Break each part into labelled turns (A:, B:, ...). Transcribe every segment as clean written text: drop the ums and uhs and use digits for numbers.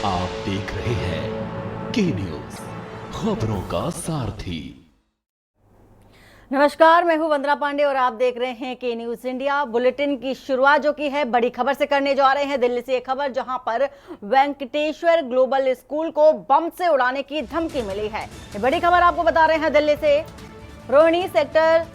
A: आप देख रहे हैं के न्यूज, खबरों का सारथी।
B: नमस्कार, मैं हूं वंदना पांडे और आप देख रहे हैं के न्यूज इंडिया। बुलेटिन की शुरुआत जो की है बड़ी खबर से करने जा रहे हैं। दिल्ली से एक खबर जहां पर वेंकटेश्वर ग्लोबल स्कूल को बम से उड़ाने की धमकी मिली है। ये बड़ी खबर आपको बता रहे हैं दिल्ली से। रोहिणी सेक्टर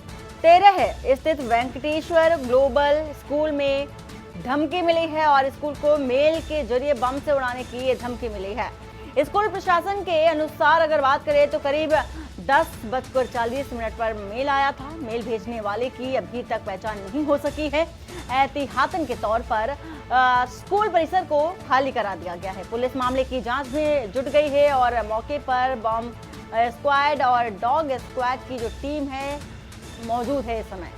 B: 13 स्थित वेंकटेश्वर ग्लोबल स्कूल में धमकी मिली है और स्कूल को मेल के जरिए बम से उड़ाने की ये धमकी मिली है। स्कूल प्रशासन के अनुसार अगर बात करें तो करीब 10:40 पर मेल आया था। मेल भेजने वाले की अभी तक पहचान नहीं हो सकी है। एहतियातन के तौर पर स्कूल परिसर को खाली करा दिया गया है। पुलिस मामले की जांच में जुट गई है और मौके पर बम स्क्वाड और डॉग स्क्वाड की जो टीम है मौजूद है। इस समय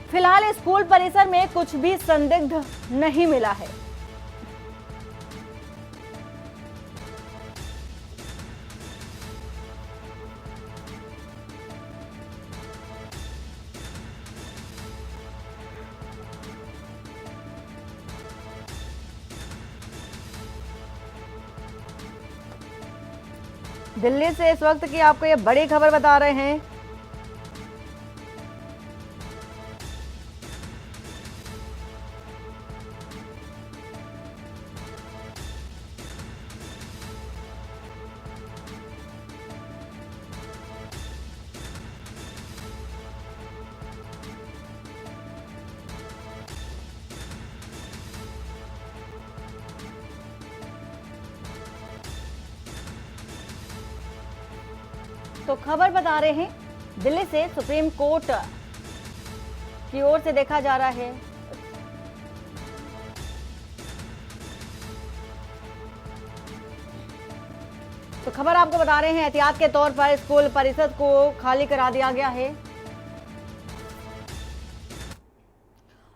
B: फिलहाल स्कूल परिसर में कुछ भी संदिग्ध नहीं मिला है। दिल्ली से इस वक्त की आपको ये बड़ी खबर बता रहे हैं। तो खबर बता रहे हैं दिल्ली से सुप्रीम कोर्ट की ओर से देखा जा रहा है। तो खबर आपको बता रहे हैं एहतियात के तौर पर स्कूल परिसर को खाली करा दिया गया है।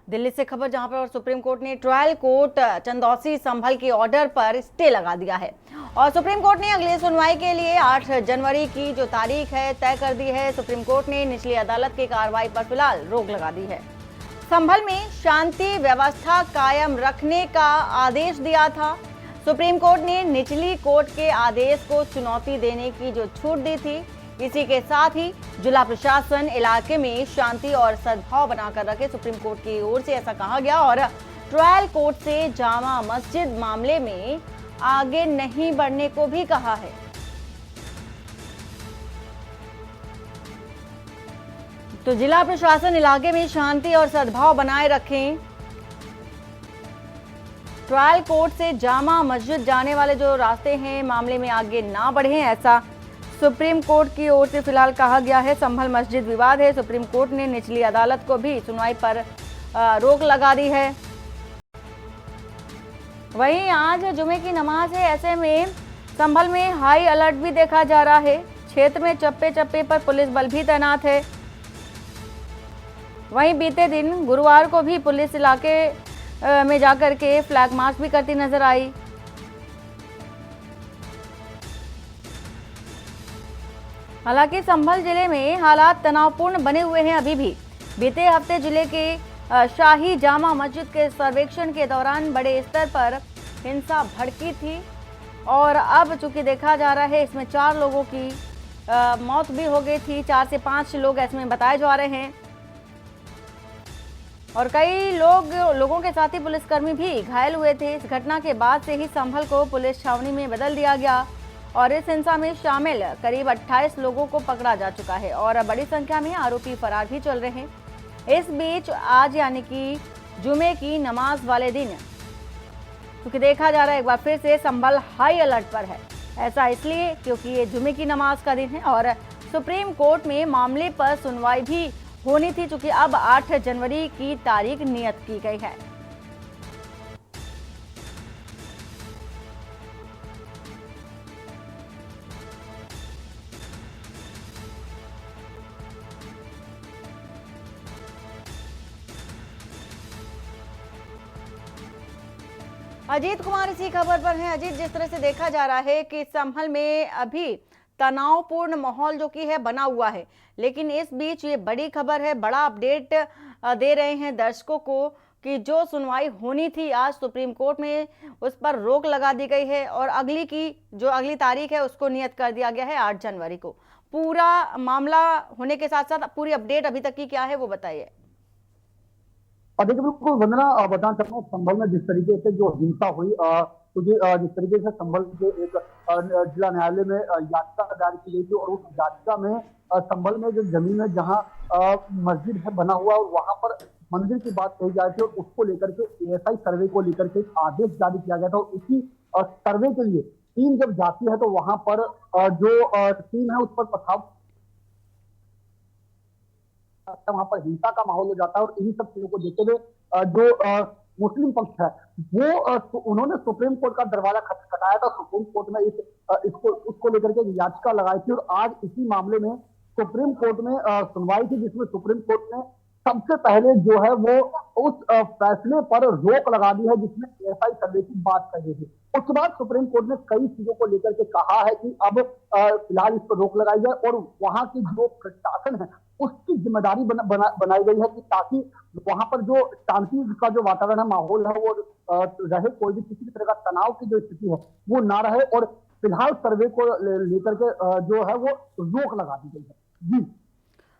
B: दिल्ली से खबर जहां पर सुप्रीम कोर्ट ने ट्रायल कोर्ट चंदौसी संभल के ऑर्डर पर स्टे लगा दिया है और सुप्रीम कोर्ट ने अगली सुनवाई के लिए 8 जनवरी की जो तारीख है तय कर दी है। सुप्रीम कोर्ट ने निचली अदालत की कार्रवाई पर फिलहाल रोक लगा दी है। संभल में शांति व्यवस्था कायम रखने का आदेश दिया था। सुप्रीम कोर्ट ने निचली कोर्ट के आदेश को चुनौती देने की जो छूट दी थी। इसी के साथ ही जिला प्रशासन इलाके में शांति और सद्भाव बनाकर रखे, सुप्रीम कोर्ट की ओर से ऐसा कहा गया और ट्रायल कोर्ट से जामा मस्जिद मामले में आगे नहीं बढ़ने को भी कहा है। तो जिला प्रशासन इलाके में शांति और सद्भाव बनाए रखें। ट्रायल कोर्ट से जामा मस्जिद जाने वाले जो रास्ते हैं मामले में आगे ना बढ़े, ऐसा सुप्रीम कोर्ट की ओर से फिलहाल कहा गया है। संभल मस्जिद विवाद है। सुप्रीम कोर्ट ने निचली अदालत को भी सुनवाई पर रोक लगा दी है। वहीं आज जुमे की नमाज है, ऐसे में संभल में हाई अलर्ट भी देखा जा रहा है। क्षेत्र में चप्पे चप्पे पर पुलिस बल भी तैनात है। वहीं बीते दिन गुरुवार को भी पुलिस इलाके में जाकर के फ्लैग मार्च भी करती नजर आई। हालांकि संभल जिले में हालात तनावपूर्ण बने हुए हैं अभी भी। बीते हफ्ते जिले के शाही जामा मस्जिद के सर्वेक्षण के दौरान बड़े स्तर पर हिंसा भड़की थी और अब चूंकि देखा जा रहा है इसमें 4 लोगों की मौत भी हो गई थी। 4 से 5 लोग इसमें बताए जा रहे हैं और कई लोगों के साथ ही पुलिसकर्मी भी घायल हुए थे। इस घटना के बाद से ही संभल को पुलिस छावनी में बदल दिया गया और इस हिंसा में शामिल करीब 28 लोगों को पकड़ा जा चुका है और बड़ी संख्या में आरोपी फरार भी चल रहे हैं। इस बीच आज यानी कि जुमे की नमाज वाले दिन क्योंकि देखा जा रहा है एक बार फिर से संभल हाई अलर्ट पर है। ऐसा इसलिए क्योंकि ये जुमे की नमाज का दिन है और सुप्रीम कोर्ट में मामले पर सुनवाई भी होनी थी, चूंकि अब 8 जनवरी की तारीख नियत की गई है। अजीत कुमार इसी खबर पर हैं। अजीत, जिस तरह से देखा जा रहा है कि संभल में अभी तनावपूर्ण माहौल जो कि है बना हुआ है, लेकिन इस बीच ये बड़ी खबर है, बड़ा अपडेट दे रहे हैं दर्शकों को कि जो सुनवाई होनी थी आज सुप्रीम कोर्ट में, उस पर रोक लगा दी गई है और अगली तारीख है उसको नियत कर दिया गया है 8 जनवरी को। पूरा मामला होने के साथ साथ पूरी अपडेट अभी तक की क्या है वो बताइए।
C: देखिए बिल्कुल वंदना, बताना चाहता हूँ संभल में जिस तरीके से जो हिंसा हुई, क्योंकि जिस तरीके से संभल के एक जिला न्यायालय में याचिका दायर की गई थी और उस याचिका में संभल में जो जमीन है जहाँ मस्जिद है बना हुआ और वहां पर मंदिर की बात कही जा रही थी और उसको लेकर के एएसआई सर्वे को लेकर के एक आदेश जारी किया गया था और उसी सर्वे के लिए टीम जब जाती है तो वहां पर जो टीम है उस पर पथराव, वहां पर हिंसा का माहौल हो जाता है और इन्हीं सब चीजों को देखते हुए जो मुस्लिम पक्ष है वो उन्होंने सुप्रीम कोर्ट का दरवाजा खटखटाया था। सुप्रीम कोर्ट में इसको उसको लेकर के याचिका लगाई थी और आज इसी मामले में सुप्रीम कोर्ट में सुनवाई थी, जिसमें सुप्रीम कोर्ट ने सबसे पहले जो है वो उस फैसले पर रोक लगा दी है जिसमें एएसआई सर्वे की बात कर रही थी। उसके बाद सुप्रीम कोर्ट ने कई चीजों को लेकर के कहा है कि अब फिलहाल इस पर रोक लगाई जाए और वहां की जो प्रशासन है उसकी जिम्मेदारी बनाई गई है कि ताकि वहां पर जो शांति का जो वातावरण है, माहौल है वो रहे, कोई भी किसी भी तरह का तनाव की जो स्थिति है वो ना रहे और फिलहाल सर्वे को लेकर के जो है वो रोक लगा दी गई है। जी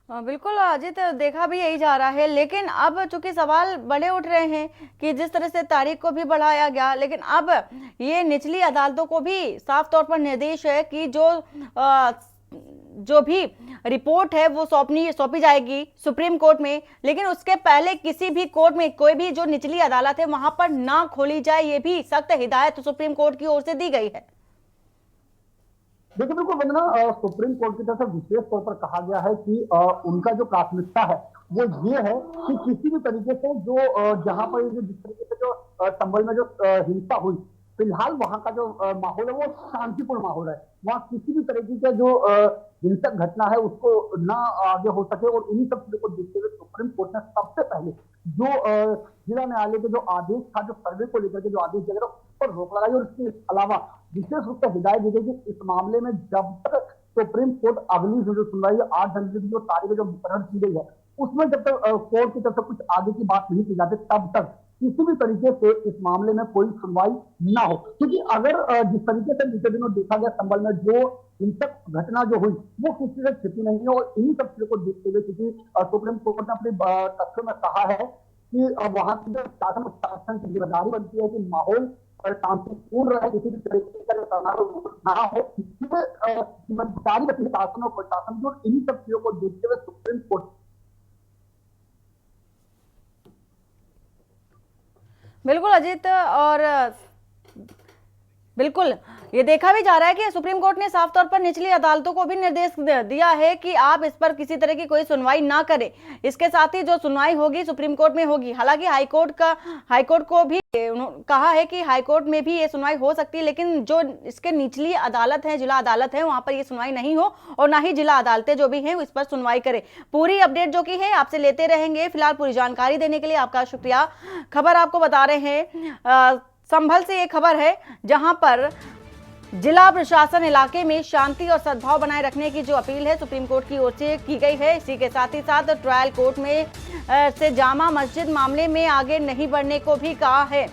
B: बिल्कुल अजित, देखा भी यही जा रहा है, लेकिन अब चूंकि सवाल बड़े उठ रहे हैं कि जिस तरह से तारीख को भी बढ़ाया गया, लेकिन अब ये निचली अदालतों को भी साफ तौर पर निर्देश है कि जो भी रिपोर्ट है वो सौंपी जाएगी सुप्रीम कोर्ट में, लेकिन उसके पहले किसी भी कोर्ट में कोई भी जो निचली अदालत है वहां पर ना खोली जाए, ये भी सख्त हिदायत सुप्रीम कोर्ट की ओर से दी गई है।
C: देखिए बिल्कुल वंदना, सुप्रीम कोर्ट की तरफ से विशेष तौर पर कहा गया है कि उनका जो प्राथमिकता है वो ये है कि किसी भी तरीके से जो जहां पर जिस तरीके से जो संभल में जो हिंसा हुई, फिलहाल वहां का जो माहौल है वो शांतिपूर्ण माहौल है, वहां किसी भी तरीके का जो हिंसक घटना है उसको ना आगे हो सके और इन्हीं सब चीजों को देखते हुए सुप्रीम कोर्ट ने सबसे पहले जो जिला न्यायालय के जो आदेश था, जो सर्वे को लेकर के जो आदेश दिया गया उस पर रोक लगाई और इसके अलावा विशेष रूप से हिदायत दी गई कि इस मामले में जब तक सुप्रीम कोर्ट अगली जो सुनवाई 8 जनवरी की जो तारीख जो मुकर्रर की गई है उसमें जब तक कोर्ट की तरफ से कुछ आगे की बात नहीं की जाती तब तक किसी भी तरीके से इस मामले में कोई सुनवाई ना हो, क्योंकि अगर जिस तरीके से बीते दिनों देखा गया संभल में जो हिंसक घटना जो हुई वो किसी से छिपी नहीं है और इन्हीं सब चीजों को देखते हुए क्योंकि सुप्रीम कोर्ट ने अपने तथ्यों में कहा है कि वहां की जो शासन की जिम्मेदारी बनती है कि माहौल शांतिपूर्ण रहे, किसी भी तरीके का तनाव ना हो, जिम्मेदारी अपनी शासन और प्रशासन की और इन्हीं सब चीजों को देखते हुए सुप्रीम कोर्ट
B: बिल्कुल अजीत, और बिल्कुल ये देखा भी जा रहा है कि सुप्रीम कोर्ट ने साफ तौर पर निचली अदालतों को भी निर्देश दिया है कि आप इस पर किसी तरह की कोई सुनवाई ना करें। इसके साथ ही जो सुनवाई होगी सुप्रीम कोर्ट में होगी। हालांकि हाईकोर्ट को भी कहा है कि हाईकोर्ट में भी ये सुनवाई हो सकती है, लेकिन जो इसके निचली अदालत है, जिला अदालत है, वहां पर ये सुनवाई नहीं हो और ना ही जिला अदालतें जो भी हैं इस पर सुनवाई करें। पूरी अपडेट जो की है आपसे लेते रहेंगे। फिलहाल पूरी जानकारी देने के लिए आपका शुक्रिया। खबर आपको बता रहे हैं संभल से ये खबर है जहां पर जिला प्रशासन इलाके में शांति और सद्भाव बनाए रखने की जो अपील है सुप्रीम कोर्ट की ओर से की गई है। इसी के साथ ही साथ ट्रायल कोर्ट में से जामा मस्जिद मामले में आगे नहीं बढ़ने को भी कहा है।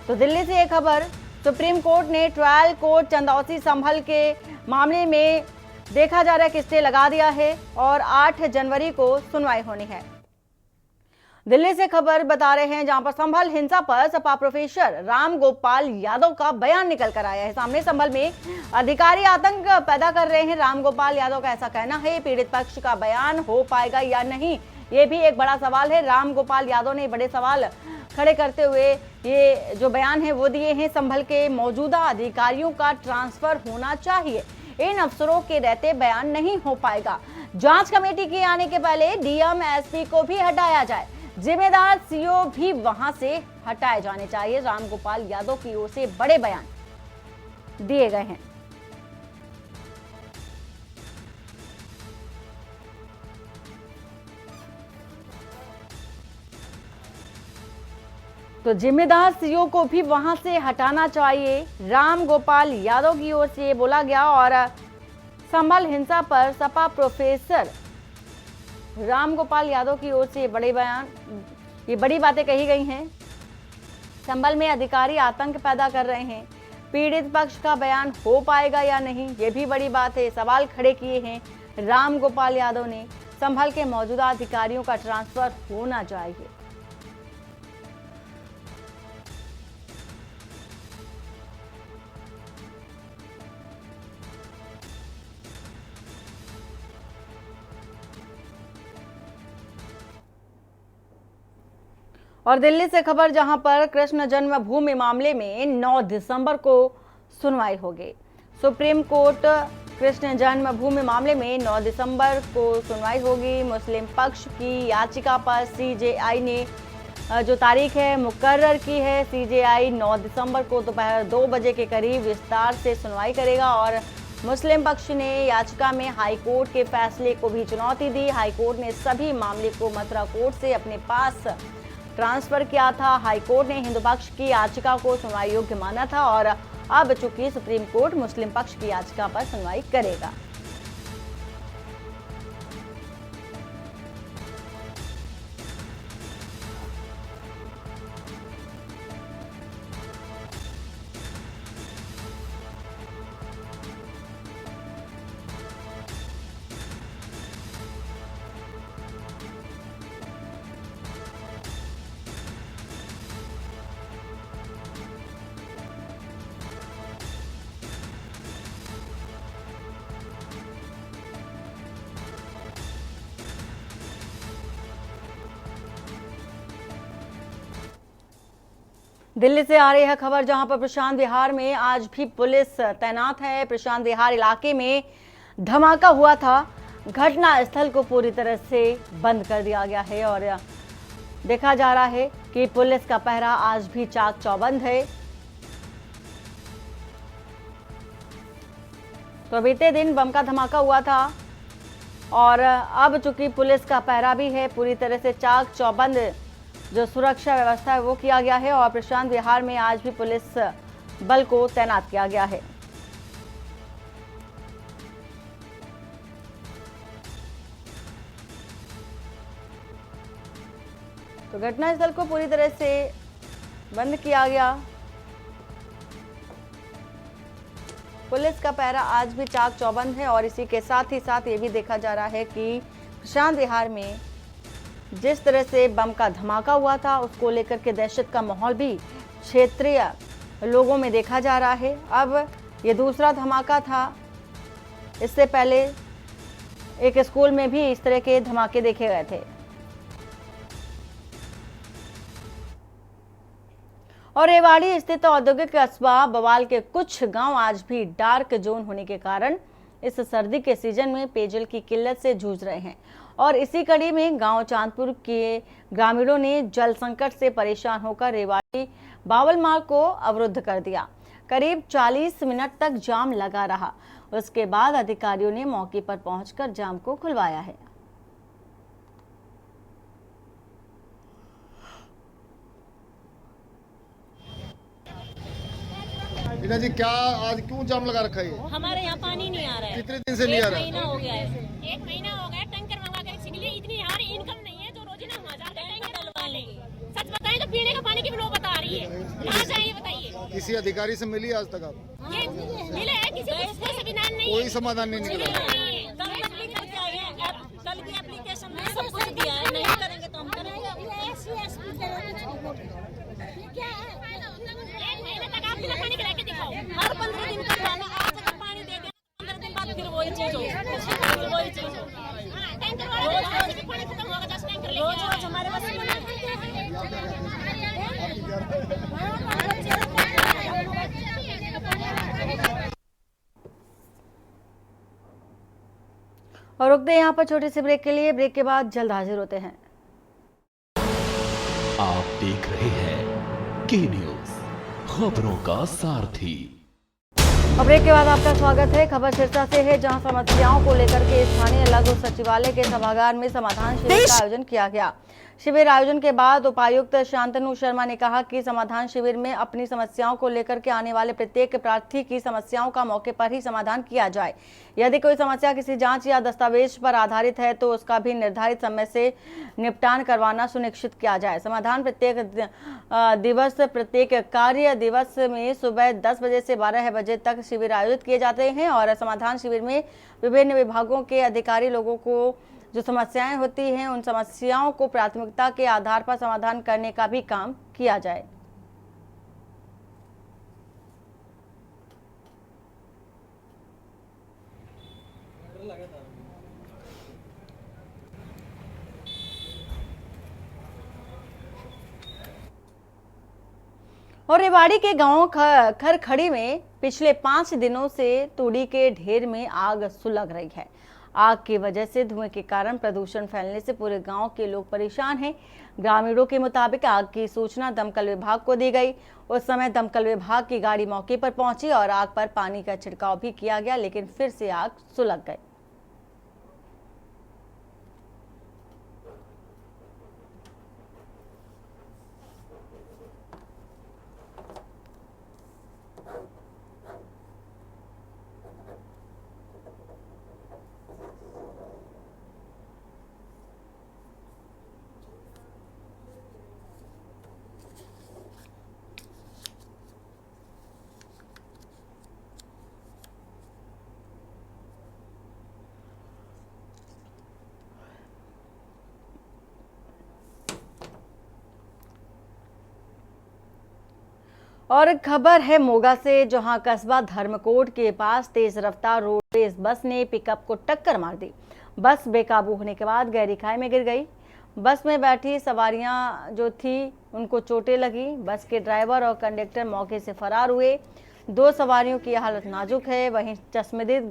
B: तो दिल्ली से एक खबर, सुप्रीम कोर्ट ने ट्रायल कोर्ट चंदौसी संभल के मामले में देखा जा रहा है कि स्टे लगा दिया है और 8 जनवरी को सुनवाई होनी है। दिल्ली से खबर बता रहे हैं जहां पर संभल हिंसा पर सपा प्रोफेसर राम गोपाल यादव का बयान निकल कर आया है सामने। संभल में अधिकारी आतंक पैदा कर रहे हैं, राम गोपाल यादव का ऐसा कहना है। पीड़ित पक्ष का बयान हो पाएगा या नहीं, ये भी एक बड़ा सवाल है। राम गोपाल यादव ने बड़े सवाल खड़े करते हुए ये जो बयान है वो दिए हैं। संभल के मौजूदा अधिकारियों का ट्रांसफर होना चाहिए, इन अफसरों के रहते बयान नहीं हो पाएगा। जांच कमेटी के आने के पहले डीएम एसपी को भी हटाया जाए, जिम्मेदार सीओ भी वहां से हटाए जाने चाहिए। राम गोपाल यादव की ओर से बड़े बयान दिए गए हैं। तो जिम्मेदार सीओ को भी वहां से हटाना चाहिए, राम गोपाल यादव की ओर से बोला गया। और संभल हिंसा पर सपा प्रोफेसर राम गोपाल यादव की ओर से बड़े बयान। ये बड़ी बातें कही गई हैं। संभल में अधिकारी आतंक पैदा कर रहे हैं। पीड़ित पक्ष का बयान हो पाएगा या नहीं, ये भी बड़ी बात है। सवाल खड़े किए हैं राम गोपाल यादव ने। संभल के मौजूदा अधिकारियों का ट्रांसफर होना चाहिए। और दिल्ली से खबर, जहां पर कृष्ण जन्मभूमि मामले में 9 दिसंबर को सुनवाई होगी। सुप्रीम कोर्ट कृष्ण जन्मभूमि मामले में 9 दिसंबर को सुनवाई होगी। मुस्लिम पक्ष की याचिका पर सीजेआई ने जो तारीख है मुकर्रर की है। सीजेआई 9 दिसंबर को दोपहर 2 बजे के करीब विस्तार से सुनवाई करेगा। और मुस्लिम पक्ष ने याचिका में हाईकोर्ट के फैसले को भी चुनौती दी। हाईकोर्ट ने सभी मामले को मथुरा कोर्ट से अपने पास ट्रांसफर किया था। हाईकोर्ट ने हिंदू पक्ष की याचिका को सुनवाई योग्य माना था और अब चूंकि सुप्रीम कोर्ट मुस्लिम पक्ष की याचिका पर सुनवाई करेगा। दिल्ली से आ रही है खबर, जहां पर प्रशांत विहार में आज भी पुलिस तैनात है। प्रशांत विहार इलाके में धमाका हुआ था। घटना स्थल को पूरी तरह से बंद कर दिया गया है और देखा जा रहा है कि पुलिस का पहरा आज भी चाक चौबंद है। तो बीते दिन बम का धमाका हुआ था और अब चूंकि पुलिस का पहरा भी है, पूरी तरह से चाक चौबंद जो सुरक्षा व्यवस्था है वो किया गया है और प्रशांत विहार में आज भी पुलिस बल को तैनात किया गया है। तो घटनास्थल को पूरी तरह से बंद किया गया। पुलिस का पहरा आज भी चाक चौबंद है और इसी के साथ ही साथ ये भी देखा जा रहा है कि प्रशांत विहार में जिस तरह से बम का धमाका हुआ था उसको लेकर के दहशत का माहौल भी क्षेत्रीय लोगों में देखा जा रहा है। अब ये दूसरा धमाका था। इससे पहले एक स्कूल में भी इस तरह के धमाके देखे गए थे। और रेवाड़ी स्थित औद्योगिक कस्बा बवाल के कुछ गांव आज भी डार्क जोन होने के कारण इस सर्दी के सीजन में पेयजल की किल्लत से जूझ रहे हैं। और इसी कड़ी में गांव चांदपुर के ग्रामीणों ने जल संकट से परेशान होकर रेवाड़ी बावल मार्ग को अवरुद्ध कर दिया। करीब 40 मिनट तक जाम लगा रहा। उसके बाद अधिकारियों ने मौके पर पहुंचकर जाम को खुलवाया है।
D: मीना जी, क्या आज क्यों जाम लगा रखा है?
E: हमारे यहाँ पानी नहीं आ रहा है।
D: कितने दिन से नहीं आ रहा?
E: 1 महीना हो गया है। 1 महीना हो गया। टैंकर मंगा कर इसलिए इतनी हमारी इनकम नहीं है जो रोजाना हम 1000 का टैंकर डलवा लेंगे। सच बताएं तो पीने का पानी की भी नौबत आ रही है। कहाँ जाएंगे बताइए?
D: किसी अधिकारी से मिली आज तक आप?
E: ये मिले है, किसी को कोई समाधान नहीं है।
D: कोई समाधान नहीं निकला।
E: कल की एप्लीकेशन में सब कुछ दिया है, नहीं करेंगे तो हम करेंगे। आप बिना पानी के लेके दिखाओ। हर 15 दिन का पानी, आज अगर पानी दे दें 15 दिन बाद फिर वही चीज हो, वही चीज हो। टैंकर वाले रोज पानी खत्म होगा, 10 टैंकर लेके रोज हमारे पास
B: और रुकते हैं यहाँ पर छोटे से ब्रेक के लिए। ब्रेक के बाद जल्द हाजिर होते हैं।
A: आप देख रहे हैं के न्यूज, खबरों का सारथी।
B: और ब्रेक के बाद आपका स्वागत है। खबर सिरसा से है, जहां समस्याओं को लेकर के स्थानीय लघु सचिवालय के सभागार में समाधान शिविर का आयोजन किया गया। शिविर आयोजन के बाद उपायुक्त शांतनु शर्मा ने कहा कि समाधान शिविर में अपनी समस्याओं को लेकर के आने वाले प्रत्येक प्रार्थी की समस्याओं का मौके पर ही समाधान किया जाए। यदि कोई समस्या किसी जांच या दस्तावेज पर आधारित है तो उसका भी निर्धारित समय से निपटान करवाना सुनिश्चित किया जाए। समाधान प्रत्येक कार्य दिवस में सुबह 10 बजे से 12 बजे तक शिविर आयोजित किए जाते हैं और समाधान शिविर में विभिन्न विभागों के अधिकारी लोगों को जो समस्याएं होती हैं उन समस्याओं को प्राथमिकता के आधार पर समाधान करने का भी काम किया जाए। और रेवाड़ी के गांव खरखड़ी में पिछले 5 दिनों से तूड़ी के ढेर में आग सुलग रही है। आग की वजह से धुएं के कारण प्रदूषण फैलने से पूरे गांव के लोग परेशान हैं। ग्रामीणों के मुताबिक आग की सूचना दमकल विभाग को दी गई। उस समय दमकल विभाग की गाड़ी मौके पर पहुंची और आग पर पानी का छिड़काव भी किया गया, लेकिन फिर से आग सुलग गई। और खबर है मोगा से, जहां कस्बा धर्मकोट के पास तेज रफ्तार रोडवेज बस ने पिकअप को टक्कर मार दी। बस बेकाबू होने के बाद गहरी खाई में गिर गई। बस में बैठी सवारियां जो थी उनको चोटें लगी। बस के ड्राइवर और कंडक्टर मौके से फरार हुए। 2 सवारियों की हालत नाजुक है। वहीं चश्मदीद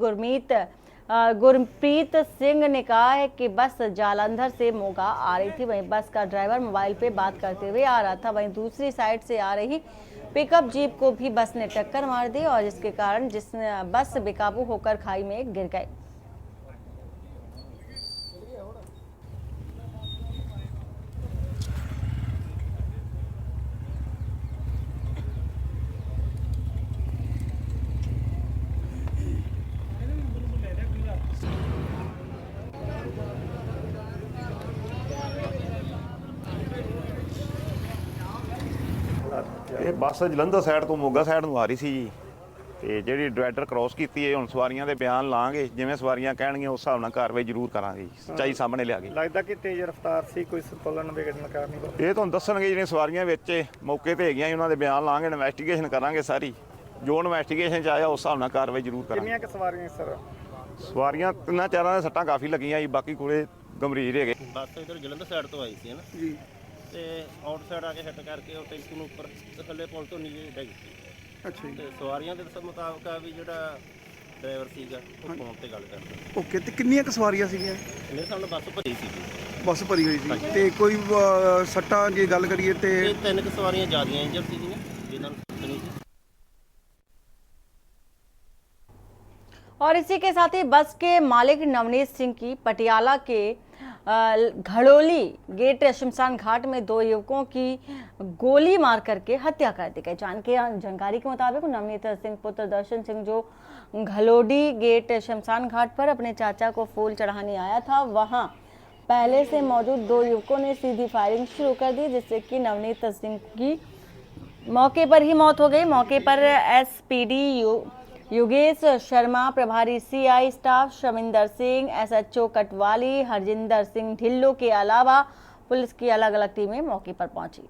B: गुरप्रीत सिंह ने कहा है कि बस जालंधर से मोगा आ रही थी। वहीं बस का ड्राइवर मोबाइल पे बात करते हुए आ रहा था। वहीं दूसरी साइड से आ रही पिकअप जीप को भी बस ने टक्कर मार दी और जिसके कारण बस बेकाबू होकर खाई में गिर गई।
F: ਇਹ ਬੱਸ ਜਲੰਧਰ ਸਾਈਡ ਤੋਂ ਮੋਗਾ ਸਾਈਡ ਨੂੰ ਆ ਰਹੀ ਸੀ ਜੀ ਤੇ ਜਿਹੜੀ ਡਿਵਾਈਡਰ ਕ੍ਰੋਸ ਕੀਤੀ ਹੈ ਹੁਣ ਸਵਾਰੀਆਂ ਦੇ ਬਿਆਨ ਲਾਂਗੇ ਜਿਵੇਂ ਸਵਾਰੀਆਂ ਕਹਿਣਗੀਆਂ ਉਸ ਹਿਸਾਬ ਨਾਲ ਕਾਰਵਾਈ ਜ਼ਰੂਰ ਕਰਾਂਗੇ ਜੀ ਸੱਚਾਈ ਸਾਹਮਣੇ ਲਿਆ ਕੇ।
G: ਲੱਗਦਾ ਕਿ ਤੇਜ਼ ਰਫ਼ਤਾਰ ਸੀ, ਕੋਈ ਸੰਤੁਲਨ ਵਿਗੜਨ ਕਾਰਨ ਹੀ।
F: ਇਹ ਤੁਹਾਨੂੰ ਦੱਸਣਗੇ ਜਿਹੜੀਆਂ ਸਵਾਰੀਆਂ ਵਿੱਚ ਮੌਕੇ ਤੇ ਹੈਗੀਆਂ ਉਹਨਾਂ ਦੇ ਬਿਆਨ ਲਾਂਗੇ, ਇਨਵੈਸਟੀਗੇਸ਼ਨ ਕਰਾਂਗੇ ਸਾਰੀ। ਜੋ ਇਨਵੈਸਟੀਗੇਸ਼ਨ 'ਚ ਆਇਆ ਉਸ ਹਿਸਾਬ ਨਾਲ ਕਾਰਵਾਈ ਜ਼ਰੂਰ ਕਰਾਂਗੇ।
G: ਕਿੰਨੀਆਂ ਕੁ ਸਵਾਰੀਆਂ ਸਰ?
F: ਸਵਾਰੀਆਂ 3-4 ਦੇ ਸੱਟਾਂ ਕਾਫੀ ਲੱਗੀਆਂ ਜੀ, ਬਾਕੀ ਕੋਲੇ ਗੰਭੀਰ ਹੈਗੇ।
H: ਬੱਸ ਇਧਰ ਜਲੰਧਰ ਸਾਈਡ ਤੋਂ ਆਈ ਸੀ ਹੈ ਨਾ ਜੀ, ਤੇ ਆਊਟ ਸਾਈਡ ਆ ਕੇ ਹਿੱਟ ਕਰਕੇ ਉਹ ਟੈਂਪੂ ਨੂੰ ਉੱਪਰ ਥੱਲੇ ਪੁਲ ਤੋਂ ਨੀਚੇ ਡਿੱਗ ਗਈ।
G: ਅੱਛਾ ਜੀ।
H: ਤੇ ਸਵਾਰੀਆਂ ਦੇ ਦੱਸਣ ਮੁਤਾਬਕ ਆ ਵੀ ਜਿਹੜਾ ਡਰਾਈਵਰ ਸੀਗਾ ਉਹ ਫੋਨ ਤੇ ਗੱਲ ਕਰਦਾ।
G: ਓਕੇ, ਤੇ ਕਿੰਨੀਆਂ ਕੁ ਸਵਾਰੀਆਂ ਸੀਗੀਆਂ?
H: ਮੇਰੇ ਸਾਹਮਣੇ ਬੱਸ ਭਰੀ ਸੀ।
G: ਬੱਸ ਭਰੀ ਹੋਈ ਸੀ ਤੇ ਕੋਈ ਸੱਟਾਂ ਜੇ ਗੱਲ ਕਰੀਏ ਤੇ
H: 3 ਸਵਾਰੀਆਂ ਜ਼ਿਆਦੀਆਂ ਇੰਜਰ ਸੀਗੀਆਂ ਜਿਨ੍ਹਾਂ ਨੂੰ ਸੱਟ ਨਹੀਂ ਸੀ।
B: और इसी के साथ ही बस के मालिक नवनीत सिंह की पटियाला के घड़ोली गेट शमशान घाट में 2 युवकों की गोली मार करके हत्या कर दी गई। जानकारी के मुताबिक नवनीत सिंह पुत्र दर्शन सिंह जो घड़ोली गेट शमशान घाट पर अपने चाचा को फूल चढ़ाने आया था, वहां पहले से मौजूद 2 युवकों ने सीधी फायरिंग शुरू कर दी, जिससे कि नवनीत सिंह की मौके पर ही मौत हो गई। मौके पर SPD योगेश शर्मा, प्रभारी CI staff Shaminder Singh, SHO Kotwali, Harjinder Singh Dhillon के अलावा पुलिस की अलग अलग टीमें मौके पर पहुंची।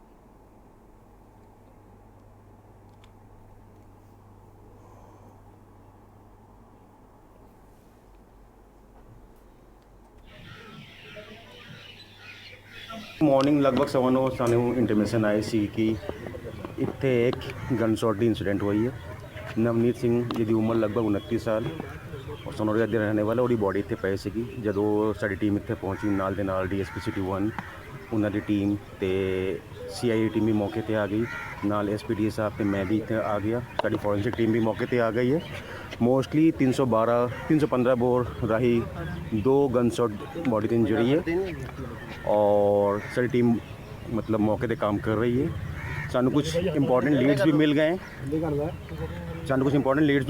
I: मॉर्निंग लगभग 9:15 ਸਾਨੂੰ ਇੰਟੀਮੇਸ਼ਨ ਆਈ ਸੀ ਕਿ ਇੱਥੇ ਇੱਕ ਗਨਸ਼ਾਟ ਦੀ इंसिडेंट हुई है। नवनीत सिंह जिसकी उम्र लगभग 29 साल और सनौरिया ਦੇ रहने वाला, ਉਹਦੀ ਬੋਡੀ ਇੱਥੇ ਪਈ ਸੀਗੀ। ਜਦੋਂ ਸਾਡੀ ਟੀਮ ਇੱਥੇ ਪਹੁੰਚੀ ਨਾਲ ਦੇ ਨਾਲ DSP City 1 ਉਹਨਾਂ ਦੀ ਟੀਮ ਤੇ CI ਟੀਮ ਵੀ ਮੌਕੇ ਤੇ ਆ ਗਈ, ਨਾਲ SPD ਸਾਹਿਬ ਤੇ ਮੈਂ ਵੀ ਇੱਥੇ ਆ ਗਿਆ। ਸਾਡੀ ਫੋਰੈਂਸਿਕ ਟੀਮ ਵੀ ਮੌਕੇ ਤੇ ਆ ਗਈ ਹੈ। ਮੋਸਟਲੀ 315 ਬੋਰ ਰਾਹੀਂ 2 ਗਨਸ਼ਾਟ ਬੋਡੀ ਤੇ ਇੰਜਰੀ ਹੈ। और सारी टीम मतलब मौके पे काम कर रही है। सानू कुछ इंपॉर्टेंट लीड्स भी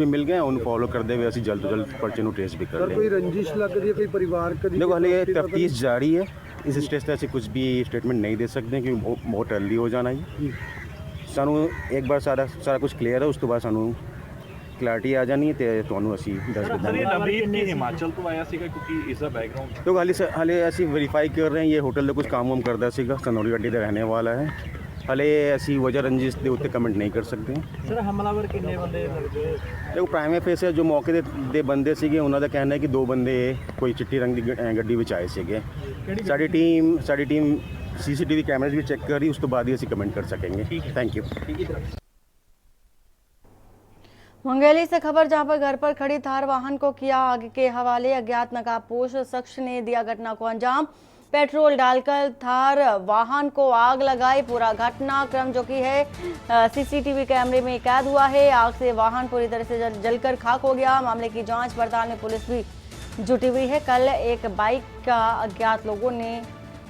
I: मिल गए उन फॉलो करते हुए ਅਸੀਂ जल्द तो जल्द पर्चे ਨੂੰ ट्रेस भी कर लें।
G: कोई रंजिश लग रही है, कोई परिवार का?
I: देखो हाले तफ्तीश जारी है, इस स्टेज पे ऐसे कुछ भी स्टेटमेंट नहीं दे सकते क्योंकि बहुत अर्ली हो जाना है। सानू एक बार सारा कुछ क्लियर है, उस तो बाद सानू क्लैरिटी आ जानी है तो ਤੁਹਾਨੂੰ ਅਸੀਂ ਦੱਸ ਦਿੰਦੇ ਹਾਂ।
J: ਨਵਰੀਤ ਕੀ ਹਿਮਾਚਲ ਤੋਂ ਆਇਆ ਸੀਗਾ ਕਿਉਂਕਿ ਇਸ ਦਾ ਬੈਕਗ੍ਰਾਉਂਡ
I: तो हाले ਅਸੀਂ वेरीफाई कर रहे हैं, ये होटल ਦੇ ਕੁਝ ਕੰਮ ਵਮ ਕਰਦਾ ਸੀਗਾ, ਸਨੌਰੀ ਅੱਡੇ ਦਾ रहने वाला है। ਹਾਲੇ ਅਸੀਂ ਵਜ੍ਹਾ ਰੰजिश ਦੇ ਉੱਤੇ ਕਮੈਂਟ ਨਹੀਂ ਕਰ ਸਕਦੇ।
J: ਸਰ ਹਮਲਾਵਰ ਕਿੰਨੇ ਬੰਦੇ ਲੱਗਦੇ?
I: ਦੇਖੋ ਪ੍ਰਾਈਮ ਫੇਸ ਜੋ ਮੌਕੇ ਦੇ ਬੰਦੇ ਸੀਗੇ ਉਹਨਾਂ ਦਾ ਕਹਿਣਾ ਹੈ ਕਿ 2 ਬੰਦੇ ਕੋਈ ਚਿੱਟੀ ਰੰਗ ਦੀ ਗੱਡੀ ਵਿੱਚ ਆਏ ਸੀਗੇ। ਸਾਡੀ ਟੀਮ सीसीटीवी कैमरेज भी चेक कर रही, उस तो बाद ही ਅਸੀਂ कमेंट कर सकेंगे। Thank you.
B: मुंगेली से खबर, जहां पर घर पर खड़ी थार वाहन को किया आग के हवाले। अज्ञात नकाबपोश शख्स ने दिया घटना को अंजाम, पेट्रोल डालकर थार वाहन को आग लगाई। पूरा घटनाक्रम जो कि है सीसीटीवी कैमरे में कैद हुआ है। आग से वाहन पूरी तरह से जलकर खाक हो गया। मामले की जांच पड़ताल में पुलिस भी जुटी हुई है। कल एक बाइक का अज्ञात लोगों ने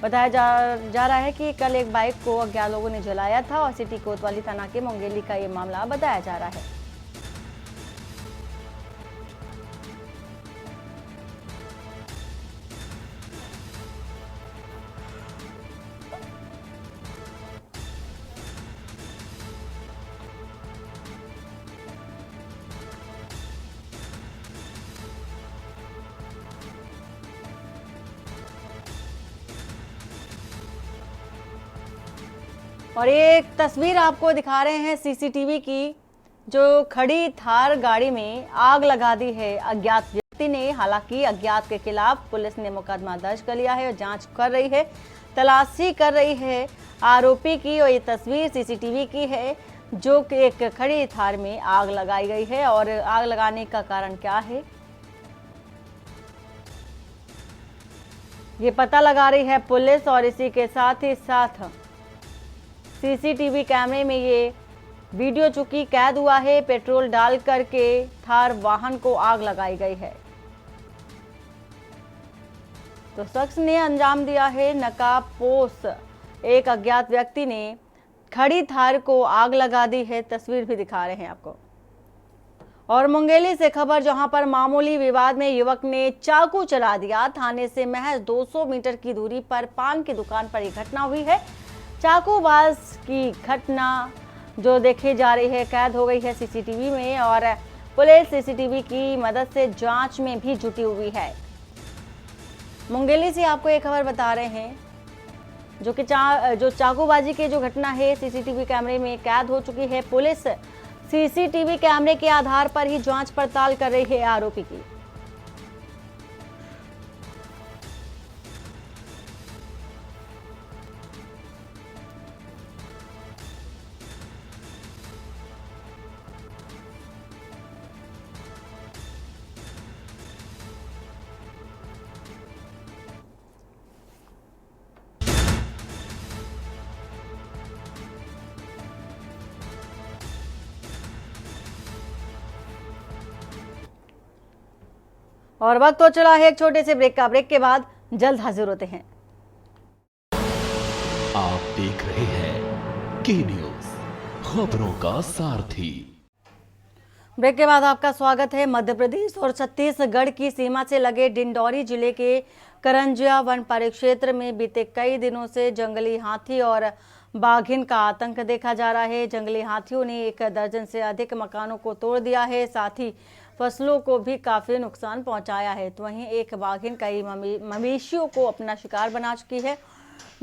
B: बताया जा रहा है कि कल एक बाइक को अज्ञात लोगों ने जलाया था और सिटी कोतवाली थाना के मुंगेली का ये मामला बताया जा रहा है। और ये एक तस्वीर आपको दिखा रहे हैं सीसीटीवी की, जो खड़ी थार गाड़ी में आग लगा दी है अज्ञात व्यक्ति ने। हालांकि अज्ञात के खिलाफ पुलिस ने मुकदमा दर्ज कर लिया है और जांच कर रही है, तलाशी कर रही है आरोपी की। और ये तस्वीर सीसीटीवी की है जो कि एक खड़ी थार में आग लगाई गई है। और आग लगाने का कारण क्या है ये पता लगा रही है पुलिस। और इसी के साथ ही साथ सीसीटीवी कैमरे में ये वीडियो चूंकि कैद हुआ है, पेट्रोल डाल करके थार वाहन को आग लगाई गई है। तो शख्स ने अंजाम दिया है नकाबपोश एक अज्ञात व्यक्ति ने खड़ी थार को आग लगा दी है। तस्वीर भी दिखा रहे हैं आपको। और मुंगेली से खबर, जहां पर मामूली विवाद में युवक ने चाकू चला दिया। थाने से महज 200 मीटर की दूरी पर पान की दुकान पर यह घटना हुई है। चाकूबाज की घटना जो देखी जा रही है कैद हो गई है सीसीटीवी में। और पुलिस सीसीटीवी की मदद से जांच में भी जुटी हुई है। मुंगेली से आपको ये खबर बता रहे हैं जो कि जो चाकूबाजी की जो घटना है सीसीटीवी कैमरे में कैद हो चुकी है। पुलिस सीसीटीवी कैमरे के आधार पर ही जांच पड़ताल कर रही है आरोपी की। और वक्त तो चला है एक छोटे से ब्रेक का। ब्रेक के बाद जल्द हाजिर होते हैं।
A: आप देख रहे हैं के न्यूज, खबरों का सारथी।
B: ब्रेक के बाद आपका स्वागत है। मध्य प्रदेश और छत्तीसगढ़ की सीमा से लगे डिंडौरी जिले के करंजिया वन परिक्षेत्र में बीते कई दिनों से जंगली हाथी और बाघिन का आतंक देखा जा रहा है। जंगली हाथियों ने 1 दर्जन से अधिक मकानों को तोड़ दिया है, साथ ही फसलों को भी काफी नुकसान पहुंचाया है। तो वहीं एक बाघिन कई मवेशियों को अपना शिकार बना चुकी है।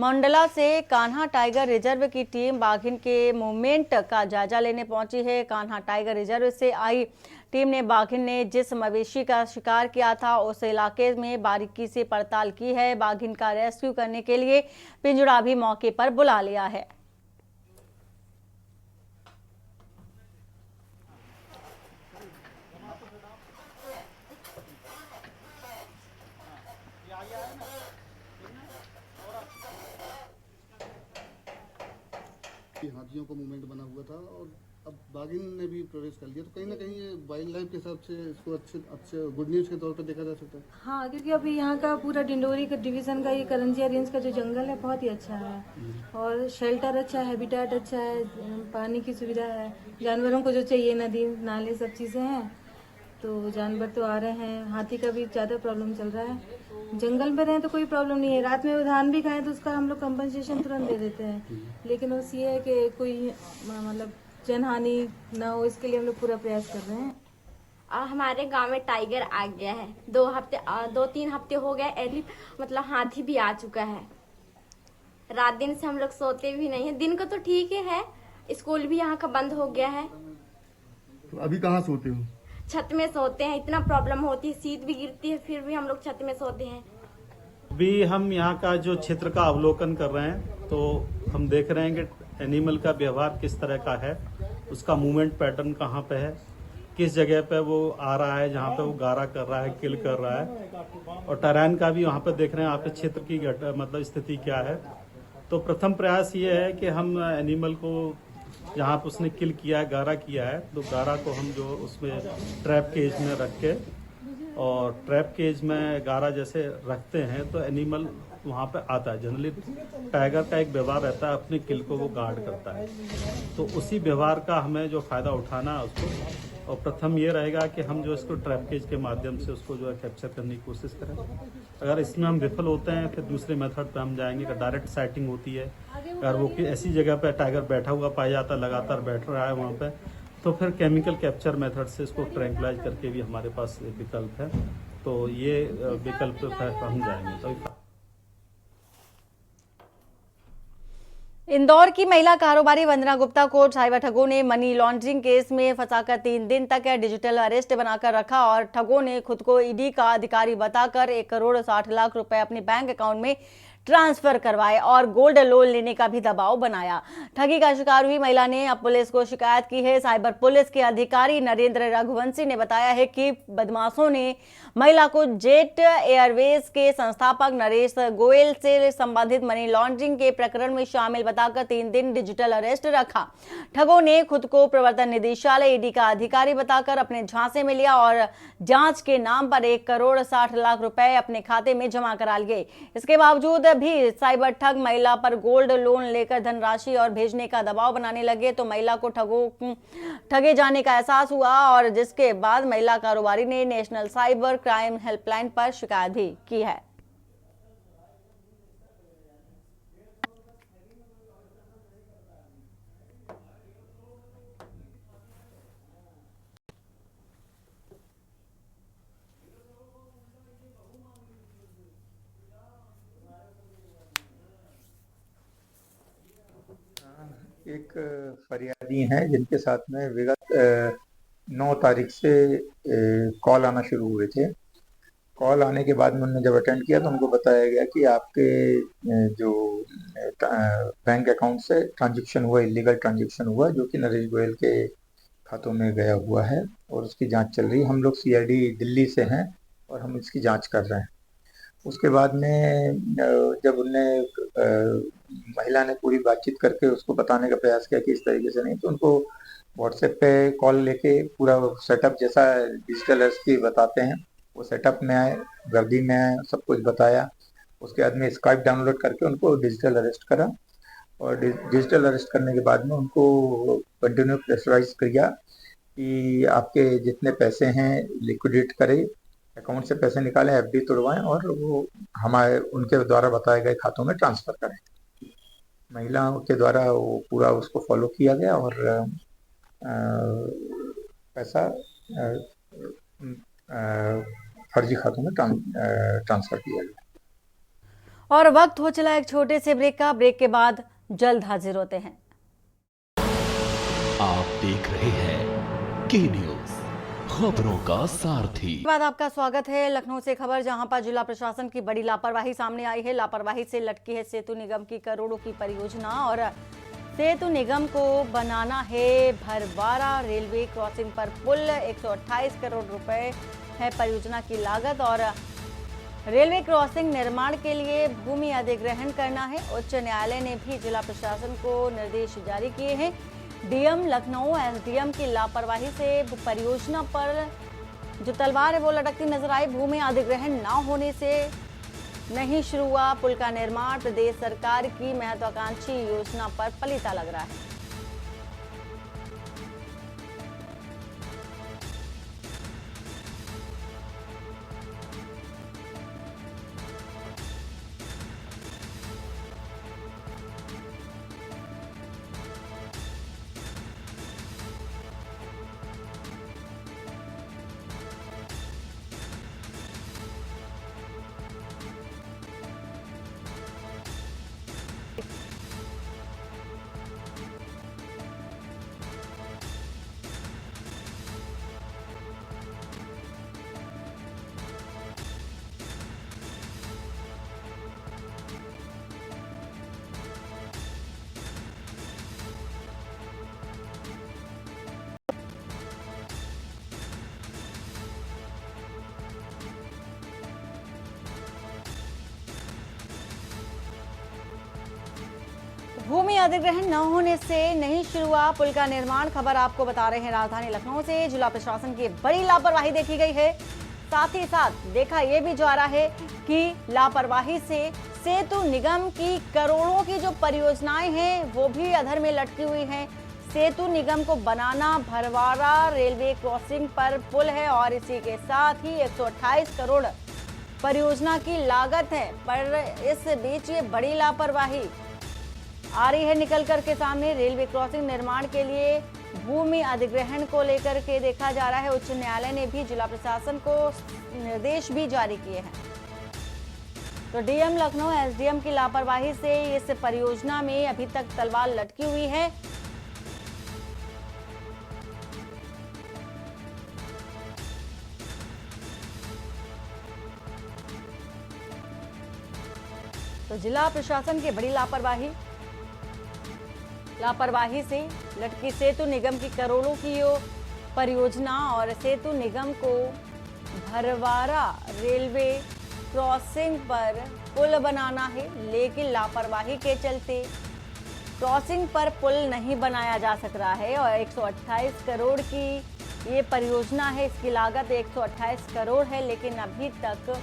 B: मंडला से कान्हा टाइगर रिजर्व की टीम बाघिन के मूवमेंट का जायजा लेने पहुंची है। कान्हा टाइगर रिजर्व से आई टीम ने बाघिन ने जिस मवेशी का शिकार किया था उस इलाके में बारीकी से पड़ताल की है। बाघिन का रेस्क्यू करने के लिए पिंजड़ा भी मौके पर बुला लिया है।
D: हाथियों का मूवमेंट बना हुआ था और अब बाघिन ने भी प्रवेश कर लिया, तो कहीं ना कहीं ये वाइल्ड लाइफ के हिसाब से इसको अच्छे गुड न्यूज़ के तौर पर देखा जा सकता है।
E: हाँ, क्योंकि अभी यहाँ का पूरा डिंडोरी का डिवीज़न का ये करंजिया रेंज का जो जंगल है बहुत ही अच्छा है, और शेल्टर अच्छा है, हैबिटेट अच्छा है, पानी की सुविधा है, जानवरों को जो चाहिए नदी नाले सब चीज़ें हैं, तो जानवर तो आ रहे हैं। हाथी का भी ज़्यादा प्रॉब्लम चल रहा है। जंगल में रहें तो कोई प्रॉब्लम नहीं है, रात में धान भी खाएं तो उसका हम लोग कंपनसेशन तुरंत दे देते हैं, लेकिन बस ये है कि कोई मतलब जनहानि ना हो, इसके लिए हम लोग पूरा प्रयास कर रहे हैं।
K: हमारे गांव में टाइगर आ गया है, 2-3 हफ्ते हो गए, मतलब हाथी भी आ चुका है। रात दिन से हम लोग सोते भी नहीं है, दिन को तो ठीक है, स्कूल भी यहाँ का बंद हो गया है।
D: तो अभी कहाँ सोते हो?
K: छत में सोते हैं, इतना प्रॉब्लम होती है, शीत भी गिरती है, फिर भी हम लोग छत में सोते हैं।
J: अभी हम यहाँ का जो क्षेत्र का अवलोकन कर रहे हैं, तो हम देख रहे हैं कि एनिमल का व्यवहार किस तरह का है, उसका मूवमेंट पैटर्न कहाँ पे है, किस जगह पे वो आ रहा है, जहाँ पे वो गारा कर रहा है, किल कर रहा है, और टरैन का भी वहाँ पे देख रहे हैं आपके क्षेत्र की मतलब स्थिति क्या है। तो प्रथम प्रयास ये है कि हम एनिमल को जहाँ पे उसने किल किया है, गारा किया है, तो गारा को हम जो उसमें ट्रैप केज में रख के, और ट्रैप केज में गारा जैसे रखते हैं तो एनिमल वहाँ पे आता है। जनरली टाइगर का एक व्यवहार रहता है, अपने किल को वो गार्ड करता है, तो उसी व्यवहार का हमें जो फ़ायदा उठाना है उसको, और प्रथम ये रहेगा कि हम जो इसको ट्रैप केज के माध्यम से उसको जो है कैप्चर करने की कोशिश करें। अगर इसमें हम विफल होते हैं फिर दूसरे मेथड पे हम जाएंगे कि डायरेक्ट साइटिंग होती है। अगर वो कि ऐसी जगह पे टाइगर बैठा हुआ पाया जाता है, लगातार बैठ रहा है वहाँ पे, तो फिर केमिकल कैप्चर मेथड से इसको ट्रैंकुलाइज करके भी हमारे पास एक विकल्प है। तो ये विकल्प पर हम जाएंगे। तो
B: इंदौर की महिला कारोबारी वंदना गुप्ता को साइबर ठगों ने मनी लॉन्ड्रिंग केस में फंसाकर 3 दिन तक डिजिटल अरेस्ट बनाकर रखा, और ठगों ने खुद को ईडी का अधिकारी बताकर 1,60,00,000 रुपए अपने बैंक अकाउंट में ट्रांसफर करवाए और गोल्ड लोन लेने का भी दबाव बनाया। ठगी का शिकार हुई महिला ने अब पुलिस को शिकायत की है। साइबर पुलिस के अधिकारी नरेंद्र रघुवंशी ने बताया है कि बदमाशों ने महिला को जेट एयरवेज के संस्थापक नरेश गोयल से संबंधित मनी लॉन्ड्रिंग के प्रकरण में शामिल बताकर 3 दिन डिजिटल अरेस्ट रखा। ठगों ने खुद को प्रवर्तन निदेशालय ईडी का अधिकारी बताकर अपने झांसे में लिया और जांच के नाम पर 1,60,00,000 रुपए अपने खाते में जमा करा लिए। इसके बावजूद भी साइबर ठग महिला पर गोल्ड लोन लेकर धनराशि और भेजने का दबाव बनाने लगे, तो महिला को ठगे जाने का एहसास हुआ, और जिसके बाद महिला कारोबारी ने नेशनल साइबर क्राइम हेल्पलाइन पर शिकायत भी की है।
L: एक फरियादी हैं जिनके साथ में विगत 9 तारीख से कॉल आना शुरू हुए थे। कॉल आने के बाद में उन्होंने जब अटेंड किया तो उनको बताया गया कि आपके जो बैंक अकाउंट से ट्रांजैक्शन हुआ, इलीगल ट्रांजैक्शन हुआ, जो कि नरेश गोयल के खातों में गया हुआ है और उसकी जांच चल रही है। हम लोग सीआईडी दिल्ली से हैं और हम इसकी जांच कर रहे हैं। उसके बाद में जब उनने महिला ने पूरी बातचीत करके उसको बताने का प्रयास किया कि इस तरीके से नहीं, तो उनको व्हाट्सएप पे कॉल लेके पूरा सेटअप जैसा डिजिटल अरेस्ट की बताते हैं वो सेटअप में आए, वर्दी में आए, सब कुछ बताया। उसके बाद में स्काइप डाउनलोड करके उनको डिजिटल अरेस्ट करा, और डिजिटल अरेस्ट करने के बाद में उनको कंटिन्यू प्रेशराइज किया कि आपके जितने पैसे हैं लिक्विडेट करें, अकाउंट से पैसे निकालें, एफडी तोड़वाएं और वो हमारे उनके द्वारा बताए गए खातों में ट्रांसफर करें। महिलाओं के द्वारा वो पूरा उसको फॉलो किया गया और पैसा फर्जी खातों में ट्रांसफर किया गया।
B: और वक्त हो चला एक छोटे से ब्रेक का। ब्रेक के बाद जल्द हाजिर होते हैं।
A: आप देख रहे हैं के न्यूज़, खबरों का सारथी।
B: बाद आपका स्वागत है। लखनऊ से खबर, जहां पर जिला प्रशासन की बड़ी लापरवाही सामने आई है। लापरवाही से लटकी है सेतु निगम की करोड़ों की परियोजना, और सेतु निगम को बनाना है भरवारा रेलवे क्रॉसिंग पर पुल। 128 करोड़ रुपए है परियोजना की लागत, और रेलवे क्रॉसिंग निर्माण के लिए भूमि अधिग्रहण करना है। उच्च न्यायालय ने भी जिला प्रशासन को निर्देश जारी किए हैं डीएम लखनऊ एसडीएम की लापरवाही से परियोजना पर जो तलवार है वो लटकती नजर आई। भूमि अधिग्रहण न होने से नहीं शुरू हुआ पुल का निर्माण। प्रदेश सरकार की महत्वाकांक्षी योजना पर पलीता लग रहा है। भूमि अधिग्रहण न होने से नहीं शुरू हुआ पुल का निर्माण। खबर आपको बता रहे हैं राजधानी लखनऊ से। जिला प्रशासन की बड़ी लापरवाही देखी गई है। साथ ही साथ देखा यह भी जा रहा है कि लापरवाही से सेतु निगम की करोड़ों की जो परियोजनाएं हैं वो भी अधर में लटकी हुई हैं। सेतु निगम को बनाना भरवाड़ा रेलवे क्रॉसिंग पर पुल है और इसी के साथ ही 128 करोड़ परियोजना की लागत है, पर इस बीच ये बड़ी लापरवाही आ रही है निकल कर के सामने। रेलवे क्रॉसिंग निर्माण के लिए भूमि अधिग्रहण को लेकर के देखा जा रहा है। उच्च न्यायालय ने भी जिला प्रशासन को निर्देश भी जारी किए हैं। तो डीएम लखनऊ एसडीएम की लापरवाही से इस परियोजना में अभी तक तलवार लटकी हुई है। तो जिला प्रशासन की बड़ी लापरवाही से लटकी सेतु निगम की करोड़ों की यो परियोजना और सेतु निगम को भरवाड़ा रेलवे क्रॉसिंग पर पुल बनाना है, लेकिन लापरवाही के चलते क्रॉसिंग पर पुल नहीं बनाया जा सक रहा है। और 128 करोड़ की ये परियोजना है, इसकी लागत 128 करोड़ है, लेकिन अभी तक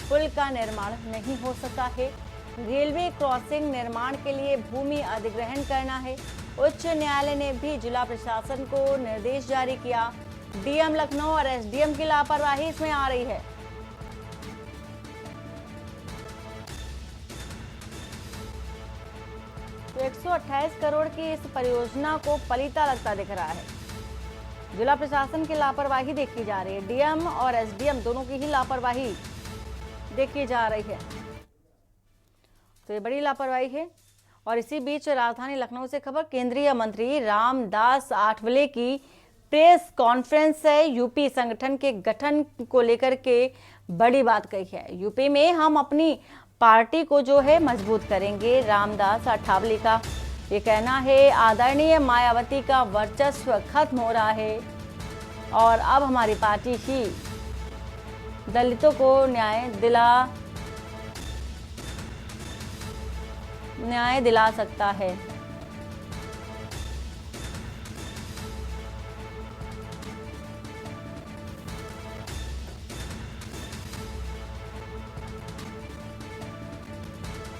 B: पुल का निर्माण नहीं हो सका है। रेलवे क्रॉसिंग निर्माण के लिए भूमि अधिग्रहण करना है। उच्च न्यायालय ने भी जिला प्रशासन को निर्देश जारी किया। डीएम लखनऊ और एसडीएम की लापरवाही इसमें आ रही है। तो 128 करोड़ की इस परियोजना को पलीता लगता दिख रहा है। जिला प्रशासन की लापरवाही देखी जा रही है। डीएम और एसडीएम दोनों की ही लापरवाही देखी जा रही है। तो ये बड़ी लापरवाही है। और इसी बीच राजधानी लखनऊ से खबर, केंद्रीय मंत्री रामदास आठवले की प्रेस कॉन्फ्रेंस है। यूपी संगठन के गठन को लेकर के बड़ी बात कही है। यूपी में हम अपनी पार्टी को जो है मजबूत करेंगे, रामदास आठवले का ये कहना है। आदरणीय मायावती का वर्चस्व खत्म हो रहा है और अब हमारी पार्टी ही दलितों को न्याय दिला सकता है।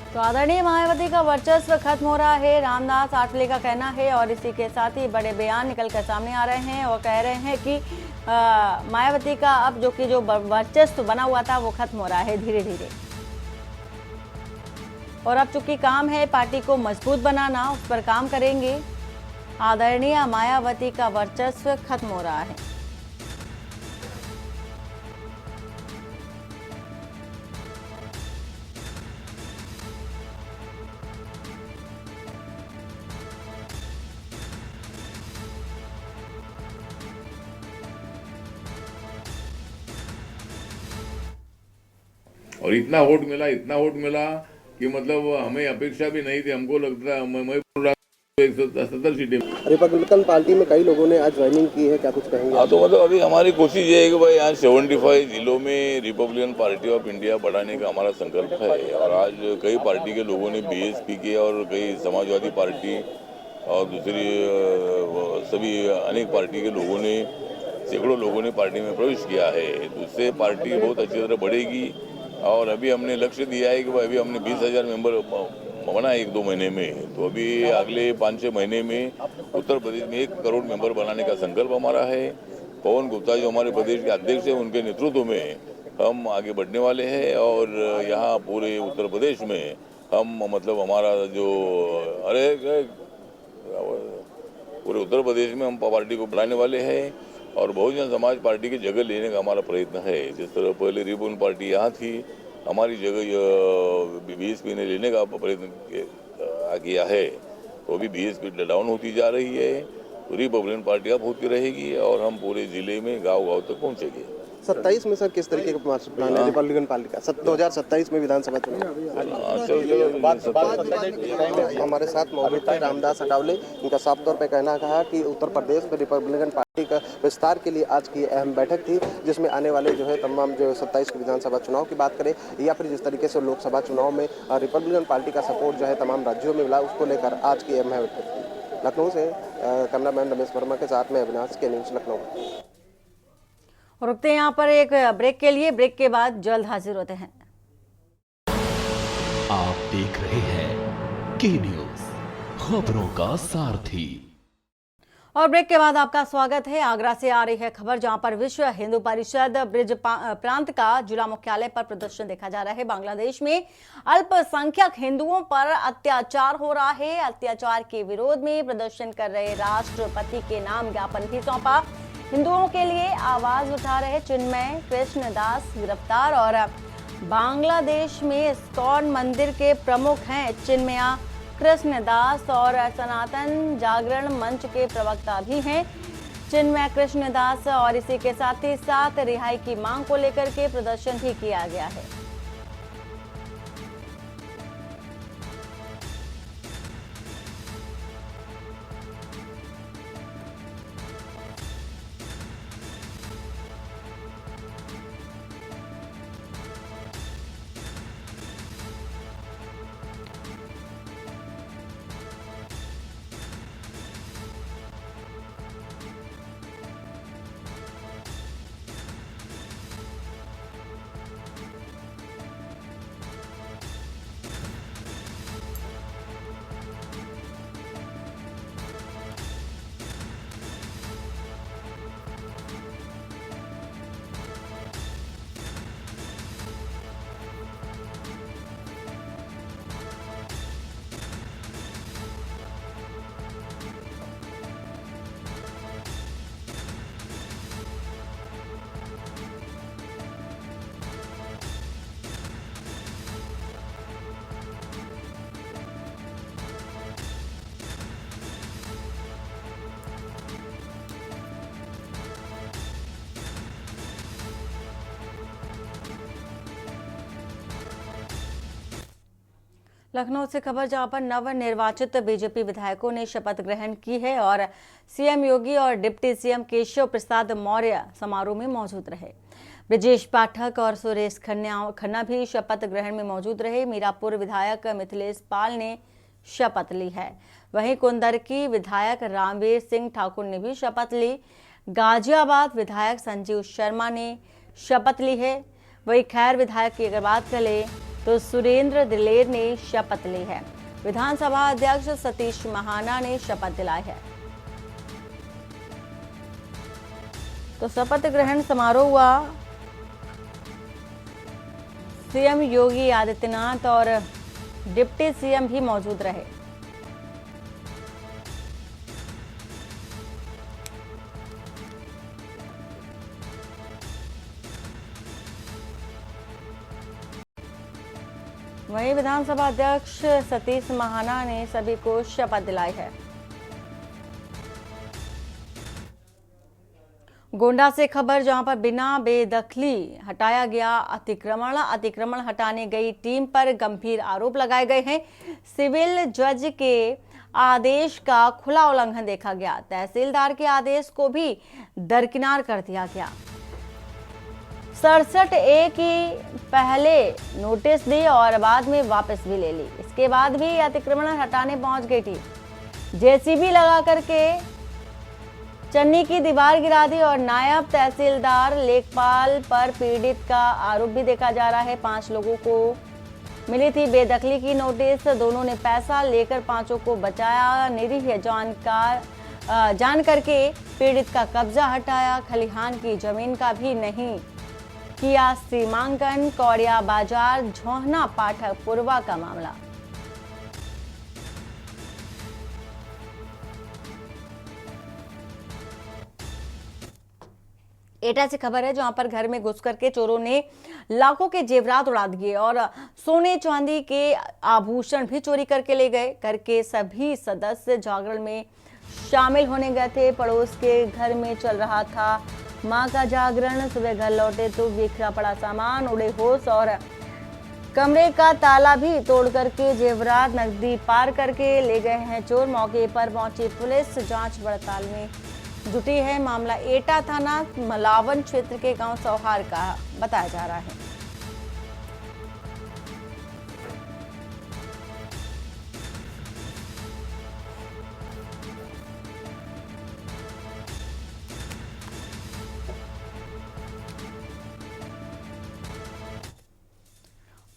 B: तो आदरणीय मायावती का वर्चस्व खत्म हो रहा है, रामदास आठवले का कहना है। और इसी के साथ ही बड़े बयान निकलकर सामने आ रहे हैं और कह रहे हैं कि मायावती का अब जो वर्चस्व बना हुआ था वो खत्म हो रहा है धीरे धीरे। और अब चूंकि काम है पार्टी को मजबूत बनाना, उस पर काम करेंगे। आदरणीय मायावती का वर्चस्व खत्म हो रहा है।
M: और इतना वोट मिला कि मतलब हमें अपेक्षा भी नहीं थी। हमको लगता है मैं बोल रहा हूँ 170 सीटें।
N: रिपब्लिकन पार्टी में कई लोगों ने आज ज्वाइनिंग की है, क्या कुछ कहेंगे?
M: हाँ, तो मतलब अभी हमारी कोशिश ये है कि भाई आज 75 जिलों में रिपब्लिकन पार्टी ऑफ इंडिया बढ़ाने का हमारा संकल्प है। और आज कई पार्टी के लोगों ने बीएसपी के और कई समाजवादी पार्टी और दूसरी सभी अनेक पार्टी के लोगों ने, सैकड़ों लोगों ने पार्टी में प्रवेश किया है। तो उससे पार्टी बहुत अच्छी तरह बढ़ेगी। और अभी हमने लक्ष्य दिया है कि अभी हमने 20,000 मेंबर बना 1-2 महीने में, तो अभी अगले 5-6 महीने में उत्तर प्रदेश में 1 करोड़ मेंबर बनाने का संकल्प हमारा है। पवन गुप्ता जो हमारे प्रदेश के अध्यक्ष हैं, उनके नेतृत्व में हम आगे बढ़ने वाले हैं। और यहाँ पूरे उत्तर प्रदेश में हम मतलब हमारा जो पूरे उत्तर प्रदेश में हम पार्टी को बढ़ाने वाले हैं और बहुजन समाज पार्टी की जगह लेने का हमारा प्रयत्न है। जिस तरह पहले रिपब्लिकन पार्टी यहाँ थी, हमारी जगह बीएसपी ने लेने का प्रयत्न किया है, तो अभी बीएसपी डाउन होती जा रही है, तो रिपब्लिकन पार्टी अब होती रहेगी और हम पूरे जिले में गांव-गांव तक पहुंचेंगे।
N: 27 में सर किस तरीके का मार्च प्लान है रिपब्लिकन पार्टी का? 2027 में विधानसभा चुनाव। हमारे साथ मौजूद थे रामदास अटावले। इनका साफ तौर पे कहना कहा कि उत्तर प्रदेश में रिपब्लिकन पार्टी का विस्तार के लिए आज की अहम बैठक थी, जिसमें आने वाले जो है तमाम जो 27 के विधानसभा चुनाव की बात करें या फिर जिस तरीके से लोकसभा चुनाव में रिपब्लिकन पार्टी का सपोर्ट जो है तमाम राज्यों में मिला, उसको लेकर आज की अहम बैठक थी। लखनऊ से कैमरामैन रमेश वर्मा के साथ में अविनाश के न्यूज़ लखनऊ।
B: रुकते हैं यहाँ पर एक ब्रेक के लिए। ब्रेक के बाद जल्द हाजिर होते हैं।
A: आप देख रहे हैं के न्यूज़, खबरों का सारथी।
B: और ब्रेक के बाद आपका स्वागत है। आगरा से आ रही है खबर, जहां पर विश्व हिंदू परिषद ब्रिज प्रांत का जिला मुख्यालय पर प्रदर्शन देखा जा रहा है। बांग्लादेश में अल्पसंख्यक हिंदुओं पर अत्याचार हो रहा है। अत्याचार के विरोध में प्रदर्शन कर रहे राष्ट्रपति के नाम ज्ञापन भी सौंपा। हिंदुओं के लिए आवाज उठा रहे चिन्मय कृष्णदास गिरफ्तार। और बांग्लादेश में इस्कॉन मंदिर के प्रमुख हैं चिन्मया कृष्णदास और सनातन जागरण मंच के प्रवक्ता भी हैं चिन्मय कृष्णदास। और इसी के साथ ही साथ रिहाई की मांग को लेकर के प्रदर्शन भी किया गया है। लखनऊ से खबर, जहां पर नवनिर्वाचित बीजेपी विधायकों ने शपथ ग्रहण की है और सीएम योगी और डिप्टी सीएम केशव प्रसाद मौर्य समारोह में मौजूद रहे। ब्रजेश पाठक और सुरेश खन्ना भी शपथ ग्रहण में मौजूद रहे। मीरापुर विधायक मिथिलेश पाल ने शपथ ली है। वहीं कुंदरकी विधायक रामवीर सिंह ठाकुर ने भी शपथ ली। गाजियाबाद विधायक संजीव शर्मा ने शपथ ली है। वहीं खैर विधायक की अगर बात करें तो सुरेंद्र दिलेर ने शपथ ली है। विधानसभा अध्यक्ष सतीश महाना ने शपथ दिलाई है। तो शपथ ग्रहण समारोह हुआ। सीएम योगी आदित्यनाथ और डिप्टी सीएम भी मौजूद रहे। वहीं विधानसभा अध्यक्ष सतीश महाना ने सभी को शपथ दिलाई है। गोंडा से खबर, जहां पर बिना बेदखली हटाया गया अतिक्रमण हटाने गई टीम पर गंभीर आरोप लगाए गए हैं। सिविल जज के आदेश का खुला उल्लंघन देखा गया। तहसीलदार के आदेश को भी दरकिनार कर दिया गया। 67A की पहले नोटिस दी और बाद में वापस भी ले ली। इसके बाद भी अतिक्रमण हटाने पहुंच गई थी। जेसीबी लगा करके चन्नी की दीवार गिरा दी और नायब तहसीलदार लेखपाल पर पीड़ित का आरोप भी देखा जा रहा है। 5 लोगों को मिली थी बेदखली की नोटिस, दोनों ने पैसा लेकर 5 को बचाया। निरीह जान करके पीड़ित का कब्जा हटाया। खलिहान की जमीन का भी नहीं किया सीमांकन। कौड़िया बाजार झोहना पाठक पूर्वा का मामला। एटा से खबर है जहां पर घर में घुस करके चोरों ने लाखों के जेवरात उड़ा दिए और सोने चांदी के आभूषण भी चोरी करके ले गए। घर के सभी सदस्य जागरण में शामिल होने गए थे। पड़ोस के घर में चल रहा था मां का जागरण। सुबह घर लौटे तो बिखरा पड़ा सामान, उड़े होश और कमरे का ताला भी तोड़ करके जेवरात नकदी पार करके ले गए हैं चोर। मौके पर पहुंची पुलिस जांच पड़ताल में जुटी है। मामला एटा थाना मलावन क्षेत्र के गांव सौहार का बताया जा रहा है।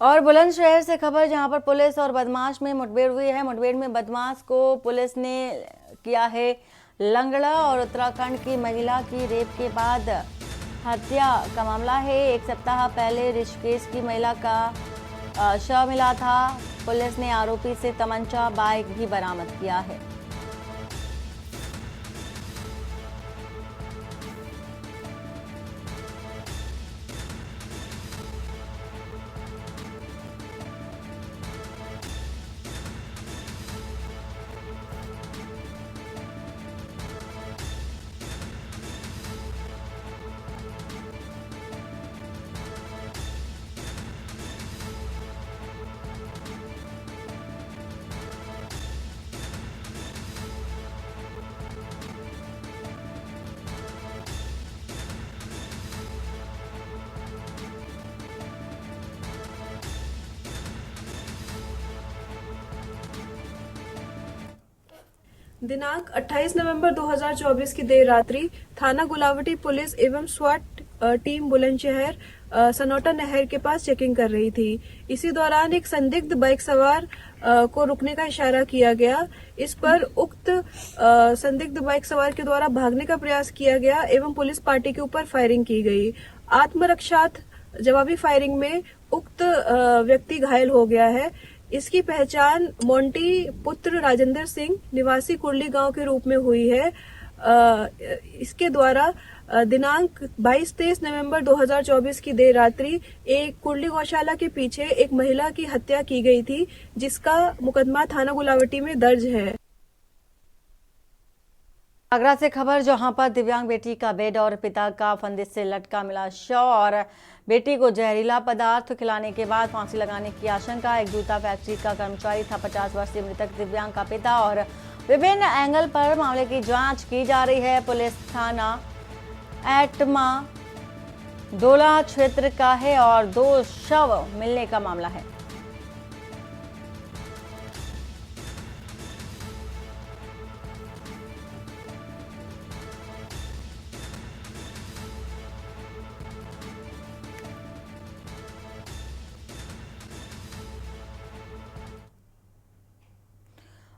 B: और बुलंदशहर से खबर जहां पर पुलिस और बदमाश में मुठभेड़ हुई है। मुठभेड़ में बदमाश को पुलिस ने किया है लंगड़ा और उत्तराखंड की महिला की रेप के बाद हत्या का मामला है। 1 सप्ताह पहले ऋषिकेश की महिला का शव मिला था। पुलिस ने आरोपी से तमंचा बाइक भी बरामद किया है।
O: दिनांक 28 नवंबर 2024 की देर रात्रि थाना गुलावटी पुलिस एवं स्वाट टीम बुलंदशहर सनोटा नहर के पास चेकिंग कर रही थी। इसी दौरान एक संदिग्ध बाइक सवार को रुकने का इशारा किया गया। इस पर उक्त संदिग्ध बाइक सवार के द्वारा भागने का प्रयास किया गया एवं पुलिस पार्टी के ऊपर फायरिंग की गई। आत्मरक्षार्थ जवाबी फायरिंग में उक्त व्यक्ति घायल हो गया है। इसकी पहचान मोंटी पुत्र राजेंद्र सिंह निवासी कुर्ली गांव के रूप में हुई है। इसके द्वारा दिनांक 22-23 नवंबर 2024 की देर रात्रि एक कुर्ली गौशाला के पीछे एक महिला की हत्या की गई थी, जिसका मुकदमा थाना गुलावटी में दर्ज है।
B: आगरा से खबर जहां पर दिव्यांग बेटी का बेड और पिता का फंदे से लटका मिला शव और बेटी को जहरीला पदार्थ खिलाने के बाद फांसी लगाने की आशंका। एक जूता फैक्ट्री का कर्मचारी था। 50 वर्षीय मृतक दिव्यांग का पिता और विभिन्न एंगल पर मामले की जांच की जा रही है। पुलिस थाना एटमा डोला क्षेत्र का है और 2 शव मिलने का मामला है।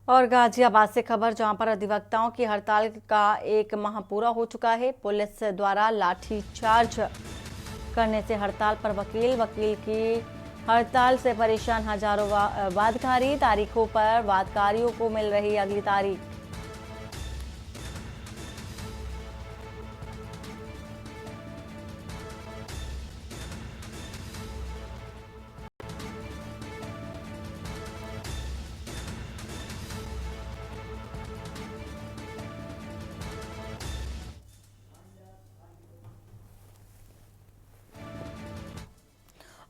B: और गाजियाबाद से खबर जहां पर अधिवक्ताओं की हड़ताल का 1 माह पूरा हो चुका है। पुलिस द्वारा लाठीचार्ज करने से हड़ताल पर वकील की हड़ताल से परेशान हजारों वादकारी। तारीखों पर वादकारियों को मिल रही अगली तारीख।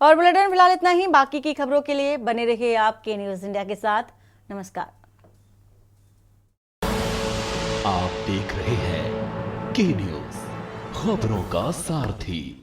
B: और बुलेटिन फिलहाल इतना ही। बाकी की खबरों के लिए बने रहिए आप के न्यूज इंडिया के साथ। नमस्कार।
A: आप देख रहे हैं के न्यूज, खबरों का सारथी।